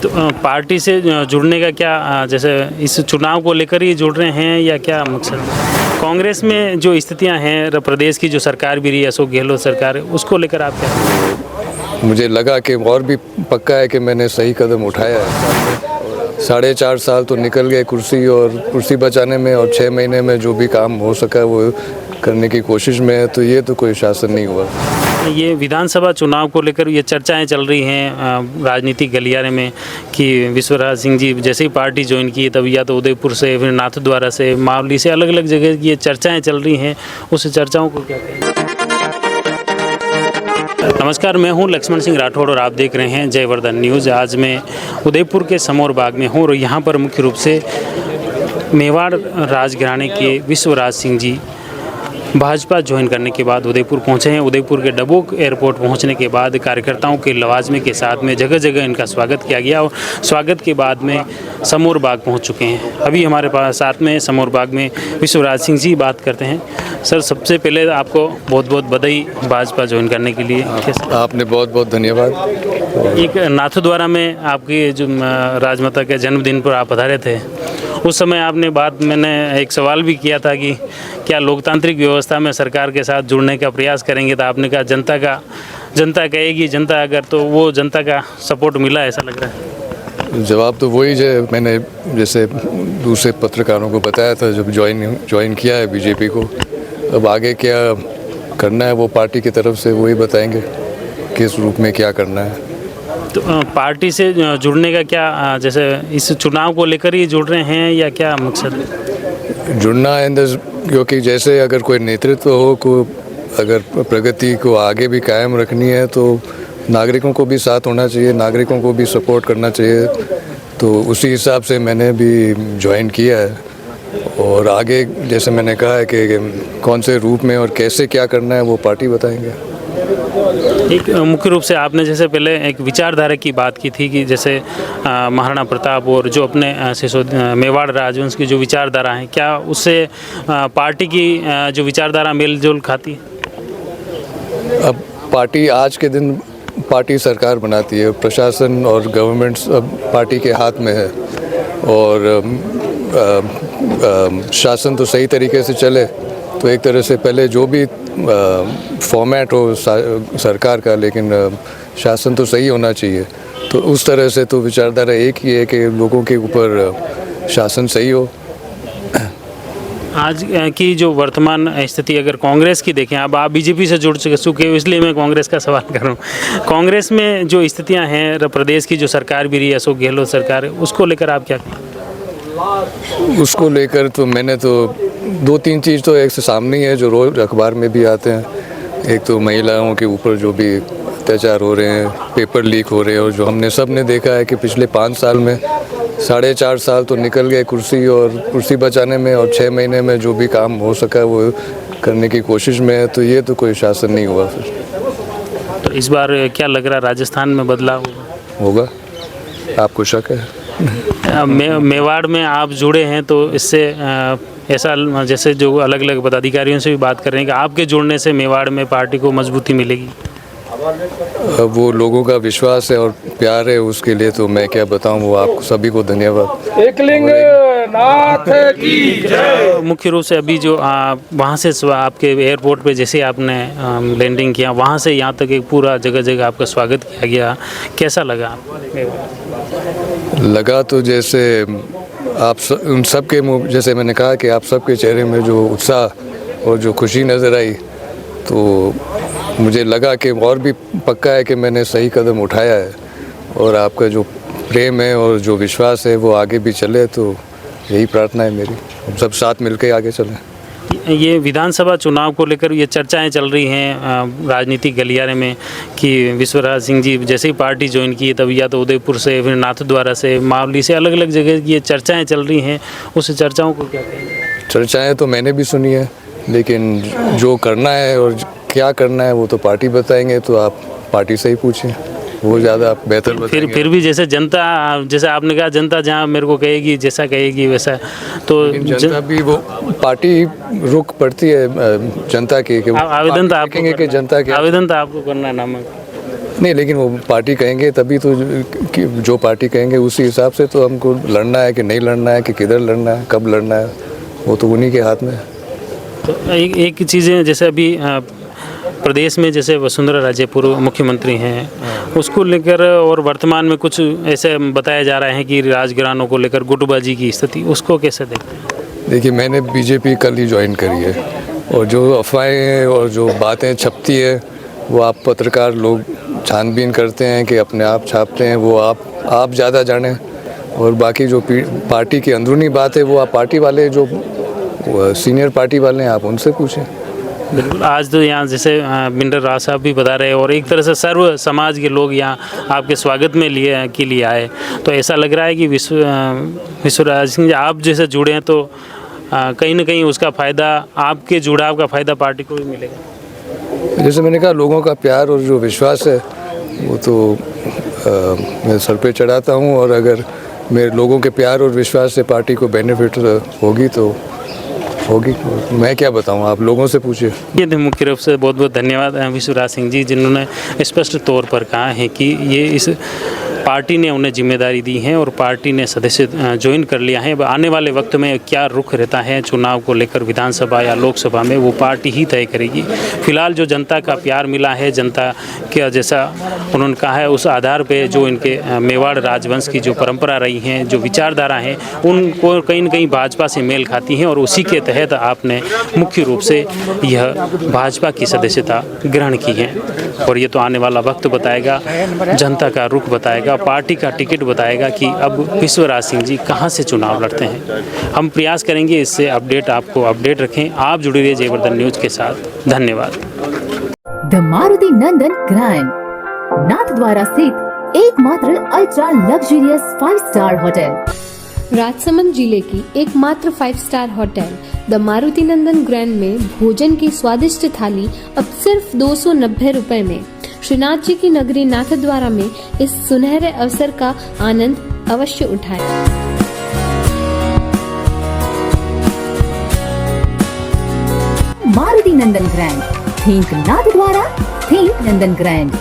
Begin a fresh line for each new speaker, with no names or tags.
तो पार्टी से जुड़ने का क्या जैसे इस चुनाव को लेकर ही जुड़ रहे हैं या क्या मकसद? कांग्रेस में जो स्थितियां हैं, प्रदेश की जो सरकार भी रही अशोक गहलोत सरकार, उसको लेकर आप क्या?
मुझे लगा कि और भी पक्का है कि मैंने सही कदम उठाया है। 4.5 साल तो निकल गए कुर्सी बचाने में, और 6 महीने में जो भी काम हो सका वो करने की कोशिश में है, तो ये तो कोई शासन नहीं हुआ।
ये विधानसभा चुनाव को लेकर ये चर्चाएं चल रही हैं राजनीतिक गलियारे में कि विश्वराज सिंह जी जैसे ही पार्टी ज्वाइन की तब या तो उदयपुर से, फिर नाथद्वारा से, मावली से, अलग अलग जगह की ये चर्चाएं चल रही हैं। उस चर्चाओं को क्या कहें? नमस्कार, मैं हूं लक्ष्मण सिंह राठौड़ और आप देख रहे हैं जयवर्धन न्यूज़। आज मैं उदयपुर के समौर बाग में हूं और यहाँ पर मुख्य रूप से मेवाड़ राजघराने के विश्वराज सिंह जी भाजपा ज्वाइन करने के बाद उदयपुर पहुंचे हैं। उदयपुर के डबोक एयरपोर्ट पहुंचने के बाद कार्यकर्ताओं के लवाजमे के साथ में जगह जगह इनका स्वागत किया गया और स्वागत के बाद में समौर बाग पहुंच चुके हैं। अभी हमारे पास साथ में समौर बाग में विश्वराज सिंह जी बात करते हैं। सर, सबसे पहले आपको बहुत बहुत बधाई भाजपा ज्वाइन करने के लिए।
आपने बहुत बहुत धन्यवाद।
एक नाथद्वारा में आपकी जो राजमाता के जन्मदिन पर आप पधारे थे, उस समय आपने मैंने एक सवाल भी किया था कि क्या लोकतांत्रिक व्यवस्था में सरकार के साथ जुड़ने का प्रयास करेंगे, तो आपने कहा जनता कहेगी, जनता अगर, तो वो जनता का सपोर्ट मिला, ऐसा लग रहा है।
जवाब तो वही जो मैंने जैसे दूसरे पत्रकारों को बताया था जब ज्वाइन किया है बीजेपी को। अब आगे क्या करना है वो पार्टी की तरफ से वही बताएंगे, किस रूप में क्या करना है।
तो पार्टी से जुड़ने का क्या जैसे इस चुनाव को लेकर ही जुड़ रहे हैं या क्या मकसद?
जुड़ना है क्योंकि जैसे अगर कोई नेतृत्व हो को अगर प्रगति को आगे भी कायम रखनी है तो नागरिकों को भी साथ होना चाहिए, नागरिकों को भी सपोर्ट करना चाहिए। तो उसी हिसाब से मैंने भी ज्वाइन किया है और आगे जैसे मैंने कहा है कि कौन से रूप में और कैसे क्या करना है वो पार्टी बताएंगे।
एक मुख्य रूप से आपने जैसे पहले एक विचारधारा की बात की थी कि जैसे महाराणा प्रताप और जो अपने मेवाड़ राजवंश की जो विचारधारा है, क्या उससे पार्टी की जो विचारधारा मेल जोल खाती है?
अब पार्टी आज के दिन पार्टी सरकार बनाती है, प्रशासन और गवर्नमेंट सब पार्टी के हाथ में है और शासन तो सही तरीके से चले तो एक तरह से पहले जो भी फॉर्मेट हो सरकार का, लेकिन शासन तो सही होना चाहिए। तो उस तरह से तो विचारधारा एक ही है कि लोगों के ऊपर शासन सही हो।
आज की जो वर्तमान स्थिति अगर कांग्रेस की देखें, अब आप बीजेपी से जुड़ चुके हो इसलिए मैं कांग्रेस का सवाल कर रहा हूँ। कांग्रेस में जो स्थितियाँ हैं, प्रदेश की जो सरकार भी रही अशोक गहलोत सरकार, उसको लेकर आप क्या कहें?
उसको लेकर तो मैंने तो 2-3 चीज़ तो एक से सामने ही है जो रोज़ अखबार में भी आते हैं। एक तो महिलाओं के ऊपर जो भी अत्याचार हो रहे हैं, पेपर लीक हो रहे हैं, और जो हमने सब ने देखा है कि पिछले 5 साल में 4.5 साल तो निकल गए कुर्सी बचाने में, और 6 महीने में जो भी काम हो सका वो करने की कोशिश में है, तो ये तो कोई शासन नहीं हुआ। फिर
तो इस बार क्या लग रहा है राजस्थान में बदलाव
होगा? आपको शक है?
मेवाड़ में आप जुड़े हैं तो इससे ऐसा जैसे जो अलग अलग पदाधिकारियों से भी बात कर रहे हैं कि आपके जुड़ने से मेवाड़ में पार्टी को मजबूती मिलेगी।
वो लोगों का विश्वास है और प्यार है, उसके लिए तो मैं क्या बताऊं। वो आपको सभी को धन्यवाद।
एकलिंग नाथ की जय।
मुख्य रूप से अभी जो वहाँ से आपके एयरपोर्ट पे जैसे आपने लैंडिंग किया, वहाँ से यहाँ तक एक पूरा जगह जगह आपका स्वागत किया गया, कैसा लगा?
लगा तो जैसे आप उन सब के मुँह, जैसे मैंने कहा कि आप सबके चेहरे में जो उत्साह और जो खुशी नज़र आई, तो मुझे लगा कि और भी पक्का है कि मैंने सही कदम उठाया है और आपका जो प्रेम है और जो विश्वास है वो आगे भी चले। तो यही प्रार्थना है मेरी, हम सब साथ मिलकर आगे चलें।
ये विधानसभा चुनाव को लेकर ये चर्चाएं चल रही हैं राजनीतिक गलियारे में कि विश्वराज सिंह जी जैसे ही पार्टी ज्वाइन की तब या तो उदयपुर से, फिर नाथद्वारा से, मावली से, अलग अलग जगह की ये चर्चाएं चल रही हैं। उस चर्चाओं को क्या कहेंगे?
चर्चाएं तो मैंने भी सुनी है, लेकिन जो करना है और क्या करना है वो तो पार्टी बताएंगे। तो आप पार्टी से ही पूछें, वो ज़्यादा बेहतर बताएंगे।
फिर भी जैसे जनता, जैसे आपने कहा जनता जहाँ मेरे को कहेगी, जैसा कहेगी वैसा, तो
जनता भी वो पार्टी रुख पड़ती है जनता की।
आवेदन तो आप
कि जनता के
आवेदन तो आपको करना है नाम।
नहीं, लेकिन वो पार्टी कहेंगे तभी तो, कि जो पार्टी कहेंगे उसी हिसाब से तो हमको लड़ना है कि नहीं लड़ना है, कि किधर लड़ना है, कब लड़ना है, वो तो उन्हीं के हाथ में है।
तो एक चीज़ें जैसे अभी प्रदेश में जैसे वसुंधरा राजे पूर्व मुख्यमंत्री हैं, उसको लेकर और वर्तमान में कुछ ऐसे बताया जा रहा है कि राजघरानों को लेकर गुटबाजी की स्थिति, उसको कैसे देखते हैं?
देखिए, मैंने बीजेपी कल ही ज्वाइन करी है, और जो अफवाहें हैं और जो बातें छपती है वो आप पत्रकार लोग छानबीन करते हैं कि अपने आप छापते हैं, वो आप ज़्यादा जानें। और बाकी जो पार्टी की अंदरूनी बात है वो आप पार्टी वाले, जो सीनियर पार्टी वाले हैं, आप उनसे पूछें।
बिल्कुल, आज तो यहाँ जैसे बिंडर राज साहब भी बता रहे हैं और एक तरह से सर्व समाज के लोग यहाँ आपके स्वागत में लिए आए, तो ऐसा लग रहा है कि विश्वराज सिंह जी आप जैसे जुड़े हैं तो कहीं ना कहीं उसका फ़ायदा, आपके जुड़ाव का फ़ायदा पार्टी को भी मिलेगा।
जैसे मैंने कहा, लोगों का प्यार और जो विश्वास है वो तो मैं सर पे चढ़ाता हूँ, और अगर मेरे लोगों के प्यार और विश्वास से पार्टी को बेनिफिट होगी तो होगी, मैं क्या बताऊँ, आप लोगों से पूछिए।
ये मुख्य रूप से बहुत बहुत धन्यवाद विश्वराज सिंह जी, जिन्होंने स्पष्ट तौर पर कहा है कि ये इस पार्टी ने उन्हें जिम्मेदारी दी है और पार्टी ने सदस्य ज्वाइन कर लिया है। आने वाले वक्त में क्या रुख रहता है चुनाव को लेकर विधानसभा या लोकसभा में, वो पार्टी ही तय करेगी। फिलहाल जो जनता का प्यार मिला है, जनता के जैसा उन्होंने कहा है, उस आधार पे जो इनके मेवाड़ राजवंश की जो परंपरा रही हैं, जो विचारधारा हैं, उनको कहीं न कहीं भाजपा से मेल खाती हैं, और उसी के तहत आपने मुख्य रूप से यह भाजपा की सदस्यता ग्रहण की है। और ये तो आने वाला वक्त बताएगा, जनता का रुख बताएगा, पार्टी का टिकट बताएगा कि अब विश्वराज सिंह जी कहां से चुनाव लड़ते हैं। हम प्रयास करेंगे इससे आपको अपडेट रखें। आप जुड़े रहिए जयवर्धन न्यूज़ के साथ। धन्यवाद।
The Maruti Nandan grand, Nathdwara स्थित एकमात्र ultra luxurious 5 star hotel.
Rajsamand जिले की एकमात्र 5 star hotel the Maruti Nandan grand में भोजन की स्वादिष्ट थाली अब सिर्फ 290 रुपए में। श्रीनाथ जी की नगरी नाथद्वारा में इस सुनहरे अवसर का आनंद अवश्य उठाएं।
मारुति नंदन ग्रैंड, थिंक नाथद्वारा, थिंक नंदन ग्रैंड।